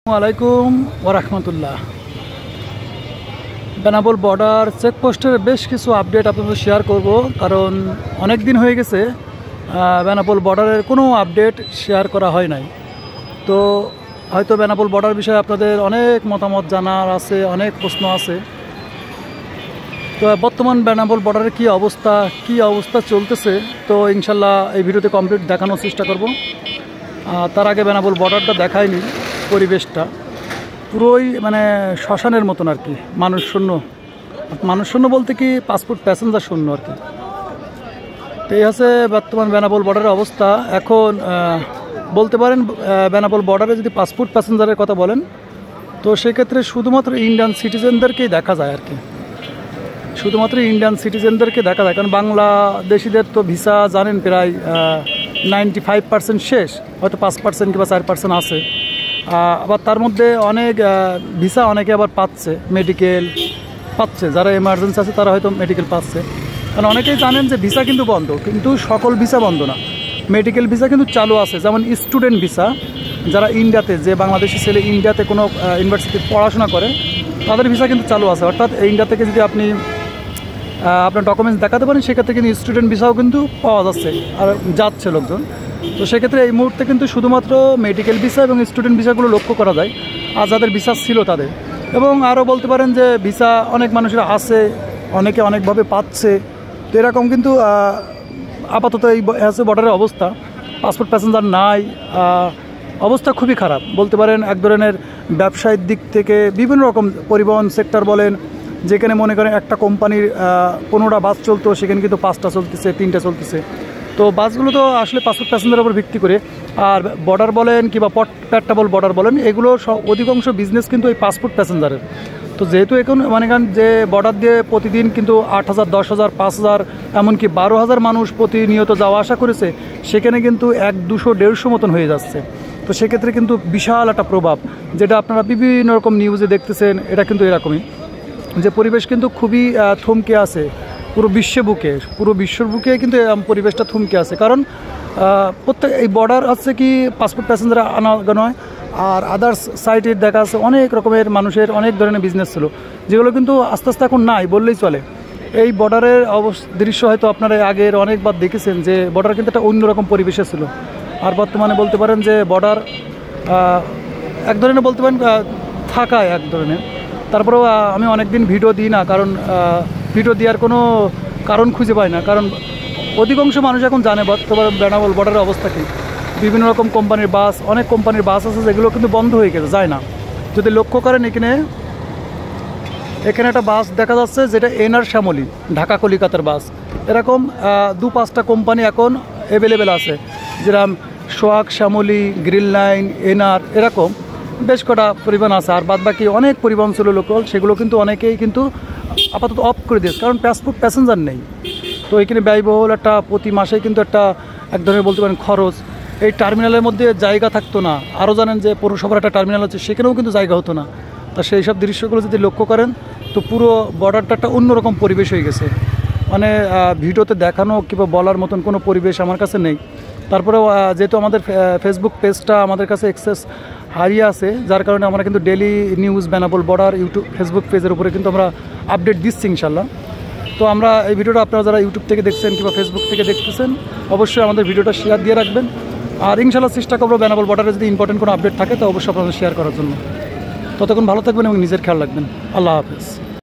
আলাইকুম ওরহমতুল্লাহ। বেনাপোল বর্ডার চেকপোস্টের বেশ কিছু আপডেট আপনাদের শেয়ার করব, কারণ অনেক দিন হয়ে গেছে বেনাপোল বর্ডারের কোনো আপডেট শেয়ার করা হয় নাই। তো হয়তো বেনাপোল বর্ডার বিষয়ে আপনাদের অনেক মতামত জানার আছে, অনেক প্রশ্ন আছে। তো বর্তমান বেনাপোল বর্ডারের কী অবস্থা চলতেছে, তো ইনশাল্লাহ এই ভিডিওতে কমপ্লিট দেখানোর চেষ্টা করব। তার আগে বেনাপোল বর্ডারটা দেখায়নি, পরিবেশটা পুরোই মানে শ্মশানের মতন আর কি, মানুষ শূন্য বলতে কি পাসপোর্ট প্যাসেঞ্জার শূন্য আর কি। তো এই হচ্ছে বর্তমান বেনাপোল বর্ডারের অবস্থা। এখন বলতে পারেন বেনাপোল বর্ডারে যদি পাসপোর্ট প্যাসেঞ্জারের কথা বলেন, তো সেক্ষেত্রে শুধুমাত্র ইন্ডিয়ান সিটিজেনদেরকেই দেখা যায় আর কি, শুধুমাত্র ইন্ডিয়ান সিটিজেনদেরকে দেখা যায়। কারণ বাংলাদেশিদের তো ভিসা জানেন প্রায় 95% শেষ, হয়তো 5% কিংবা 4% আছে। আবার তার মধ্যে অনেক ভিসা অনেকে আবার পাচ্ছে, মেডিকেল পাচ্ছে, যারা এমার্জেন্সি আছে তারা হয়তো মেডিকেল পাচ্ছে। কারণ অনেকেই জানেন যে ভিসা কিন্তু বন্ধ, কিন্তু সকল ভিসা বন্ধ না, মেডিকেল ভিসা কিন্তু চালু আছে। যেমন স্টুডেন্ট ভিসা, যারা ইন্ডিয়াতে, যে বাংলাদেশি ছেলে ইন্ডিয়াতে কোনো ইউনিভার্সিটিতে পড়াশোনা করে, তাদের ভিসা কিন্তু চালু আছে। অর্থাৎ ইন্ডিয়া থেকে যদি আপনি আপনার ডকুমেন্টস দেখাতে পারেন, সেক্ষেত্রে কিন্তু স্টুডেন্ট ভিসাও কিন্তু পাওয়া যাচ্ছে আর যাচ্ছে লোকজন। তো সেক্ষেত্রে এই মুহূর্তে কিন্তু শুধুমাত্র মেডিকেল ভিসা এবং স্টুডেন্ট ভিসাগুলো লক্ষ্য করা যায়, আর যাদের ভিসা ছিল তাদের। এবং আরও বলতে পারেন যে ভিসা অনেক মানুষের আছে, অনেকে অনেকভাবে পাচ্ছে। তো এরকম কিন্তু আপাতত এই আছে বর্ডারের অবস্থা। পাসপোর্ট প্যাসেঞ্জার নাই, অবস্থা খুবই খারাপ বলতে পারেন। এক ধরনের ব্যবসায়িক দিক থেকে বিভিন্ন রকম পরিবহন সেক্টর বলেন, যেখানে মনে করেন একটা কোম্পানির 15টা বাস চলতো, সেখানে কিন্তু 5টা চলতেছে, 3টা চলতেছে। তো বাসগুলো তো আসলে পাসপোর্ট প্যাসেঞ্জারের উপর ভিত্তি করে। আর বর্ডার বলেন কিংবা পেট্রাপোল বর্ডার বলেন, এগুলো অধিকাংশ বিজনেস কিন্তু এই পাসপোর্ট প্যাসেঞ্জারের। তো যেহেতু এখন মনে করেন যে বর্ডার দিয়ে প্রতিদিন কিন্তু 8,000, 10,000, 5,000, এমনকি 12,000 মানুষ প্রতিনিয়ত যাওয়া আসা করেছে, সেখানে কিন্তু 100, 200, 150 মতন হয়ে যাচ্ছে। তো সেক্ষেত্রে কিন্তু বিশাল একটা প্রভাব, যেটা আপনারা বিভিন্ন রকম নিউজে দেখতেছেন। এটা কিন্তু এরকমই যে পরিবেশ কিন্তু খুবই থমকে আছে পুরো বিশ্বর বুকে কিন্তু পরিবেশটা থমকে আছে। কারণ প্রত্যেক এই বর্ডার আছে কি পাসপোর্ট প্যাসেঞ্জার আনাগানো হয়, আর আদার্স সাইডে দেখা আছে অনেক রকমের মানুষের অনেক ধরনের বিজনেস ছিল, যেগুলো কিন্তু আস্তে আস্তে এখন নাই বললেই চলে। এই বর্ডারের দৃশ্য হয়তো আপনারা আগের অনেকবার দেখেছেন যে বর্ডার কিন্তু একটা অন্যরকম পরিবেশে ছিল। আর বর্তমানে বলতে পারেন যে বর্ডার এক ধরনের বলতে পারেন থাকায় এক ধরনের। তারপরেও আমি অনেক দিন ভিডিও দিই না, কারণ ভিডিও দেওয়ার কোনো কারণ খুঁজে পাই না। কারণ অধিকাংশ মানুষ এখন জানে বর্তমানে বেনাপোল বর্ডারের অবস্থা কী। বিভিন্ন রকম কোম্পানির বাস, অনেক কোম্পানির বাস আছে যেগুলো কিন্তু বন্ধ হয়ে গেছে, যায় না। যদি লক্ষ্য করেন এখানে একটা বাস দেখা যাচ্ছে, যেটা এনআর শ্যামলী, ঢাকা কলিকাতার বাস। এরকম 2-5টা কোম্পানি এখন অ্যাভেলেবেল আছে, যেরকম সোহাগ, শ্যামলী, গ্রিন লাইন, এনআর, এরকম বেশ কটা পরিবহন আছে। আর বাদ বাকি অনেক পরিবহন ছিল লোকাল, সেগুলো কিন্তু অনেকেই কিন্তু আপাতত অফ করে দিয়েছে, কারণ পাসপোর্ট প্যাসেঞ্জার নেই। তো এখানে ব্যয়বহুল একটা প্রতি মাসে কিন্তু এক ধরনের বলতে পারেন খরচ। এই টার্মিনালের মধ্যে জায়গা থাকতো না। আরও জানেন যে পৌরসভার একটা টার্মিনাল আছে, সেখানেও কিন্তু জায়গা হতো না। তা সেই সব দৃশ্যগুলো যদি লক্ষ্য করেন, তো পুরো বর্ডারটা একটা অন্যরকম পরিবেশ হয়ে গেছে। মানে ভিডিওতে দেখানো কিংবা বলার মতন কোনো পরিবেশ আমার কাছে নেই। তারপরেও যেহেতু আমাদের ফেসবুক পেজটা আমাদের কাছে অ্যাক্সেস হারিয়ে আছে, যার কারণে আমরা কিন্তু daily news Benapole border Facebook পেজের উপরে কিন্তু আমরা আপডেট দিচ্ছি ইনশাল্লাহ। তো আমরা এই ভিডিওটা আপনারা যারা ইউটিউব থেকে দেখছেন কিংবা ফেসবুক থেকে দেখতেছেন, অবশ্যই আমাদের ভিডিওটা শেয়ার দিয়ে রাখবেন। আর ইনশাল্লাহ চেষ্টা করবো বেনাপোল বর্ডারে যদি ইম্পর্টেন্ট কোনো আপডেট থাকে, তো অবশ্যই আপনাদের শেয়ার করার জন্য। ততক্ষণ ভালো থাকবেন এবং নিজের খেয়াল রাখবেন। আল্লাহ হাফেজ।